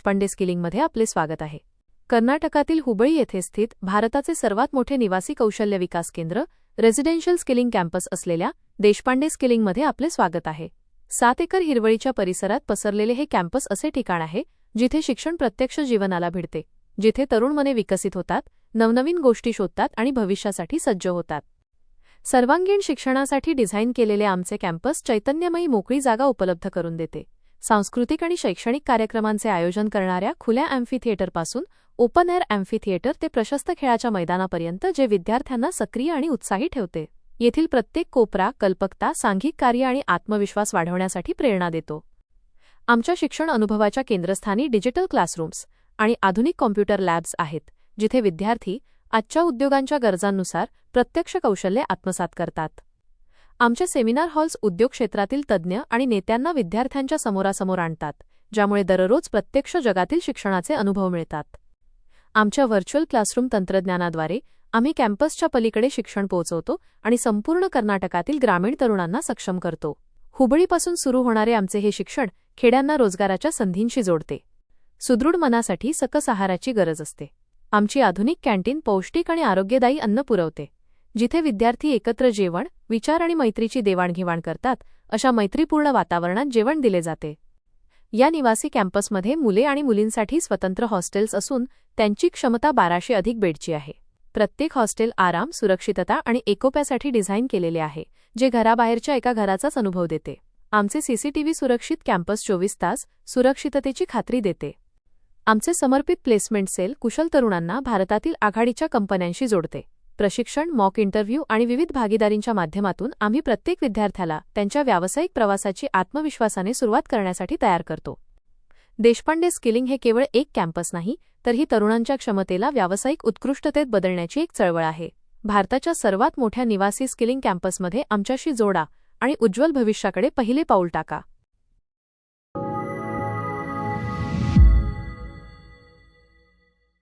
देशपांडे स्किलिंगमध्ये आपले स्वागत आहे. कर्नाटकातील हुबळी येथे स्थित भारताचे सर्वात मोठे निवासी कौशल्य विकास केंद्र रेसिडेन्शियल स्किलिंग कॅम्पस असलेल्या देशपांडे स्किलिंगमध्ये आपले स्वागत आहे. 7 एकर हिरवळीच्या परिसरात पसरलेले हे कॅम्पस असे ठिकाण आहे जिथे शिक्षण प्रत्यक्ष जीवनाला भिडते, जिथे तरुण मने विकसित होतात, नवनवीन गोष्टी शोधतात आणि भविष्यासाठी सज्ज होतात. सर्वांगीण शिक्षणासाठी डिझाइन केलेले आमचे कॅम्पस चैतन्यमयी मोकळी जागा उपलब्ध करून देते. सांस्कृतिक आणि शैक्षणिक कार्यक्रमांचे आयोजन करणाऱ्या खुल्या अॅम्फीथिएटरपासून ओपन एअर अॅम्फीथिएटर ते प्रशस्त खेळाच्या मैदानापर्यंत, जे विद्यार्थ्यांना सक्रिय आणि उत्साही ठेवते. येथील प्रत्येक कोपरा कल्पकता, सांघिक कार्य आणि आत्मविश्वास वाढवण्यासाठी प्रेरणा देतो. आमच्या शिक्षण अनुभवाच्या केंद्रस्थानी डिजिटल क्लासरूम्स आणि आधुनिक कॉम्प्युटर लॅब्स आहेत, जिथे विद्यार्थी आजच्या उद्योगांच्या गरजांनुसार प्रत्यक्ष कौशल्ये आत्मसात करतात. आमचे सेमिनार हॉल्स उद्योग क्षेत्रातील तज्ज्ञ आणि नेत्यांना विद्यार्थ्यांच्या समोरासमोर आणतात, ज्यामुळे दररोज प्रत्यक्ष जगातील शिक्षणाचे अनुभव मिळतात. आमच्या व्हर्च्युअल क्लासरूम तंत्रज्ञानाद्वारे आम्ही कॅम्पसच्या पलीकडे शिक्षण पोहोचवतो आणि संपूर्ण कर्नाटकातील ग्रामीण तरुणांना सक्षम करतो. हुबळीपासून सुरू होणारे आमचे हे शिक्षण खेड्यांना रोजगाराच्या संधींशी जोडते. सुदृढ मनासाठी सकस आहाराची गरज असते. आमची आधुनिक कॅन्टीन पौष्टिक आणि आरोग्यदायी अन्न पुरवते, जिथे विद्यार्थी एकत्र जेवण, विचार आणि मैत्रीची देवाणघेवाण करतात. अशा मैत्रीपूर्ण वातावरणात जेवण दिले जाते. या निवासी कॅम्पसमध्ये मुले आणि मुलींसाठी स्वतंत्र हॉस्टेल्स असून त्यांची क्षमता 1200 अधिक बेडची आहे. प्रत्येक हॉस्टेल आराम, सुरक्षितता आणि एकोप्यासाठी डिझाइन केलेले आहे, जे घराबाहेरच्या एका घराचाच अनुभव देते. आमचे सीसीटीव्ही सुरक्षित कॅम्पस 24 तास सुरक्षिततेची खात्री देते. आमचे समर्पित प्लेसमेंट सेल कुशल तरुणांना भारतातील आघाडीच्या कंपन्यांशी जोडते. प्रशिक्षण, मॉक इंटरव्ह्यू आणि विविध भागीदारींच्या माध्यमातून आम्ही प्रत्येक विद्यार्थ्याला त्यांच्या व्यावसायिक प्रवासाची आत्मविश्वासाने सुरुवात करण्यासाठी तयार करतो. देशपांडे स्किलिंग हे केवळ एक कॅम्पस नाही, तर ही तरुणांच्या क्षमतेला व्यावसायिक उत्कृष्टतेत बदलण्याची एक चळवळ आहे. भारताच्या सर्वात मोठ्या निवासी स्किलिंग कॅम्पसमध्ये आमच्याशी जोडा आणि उज्ज्वल भविष्याकडे पहिले पाऊल टाका.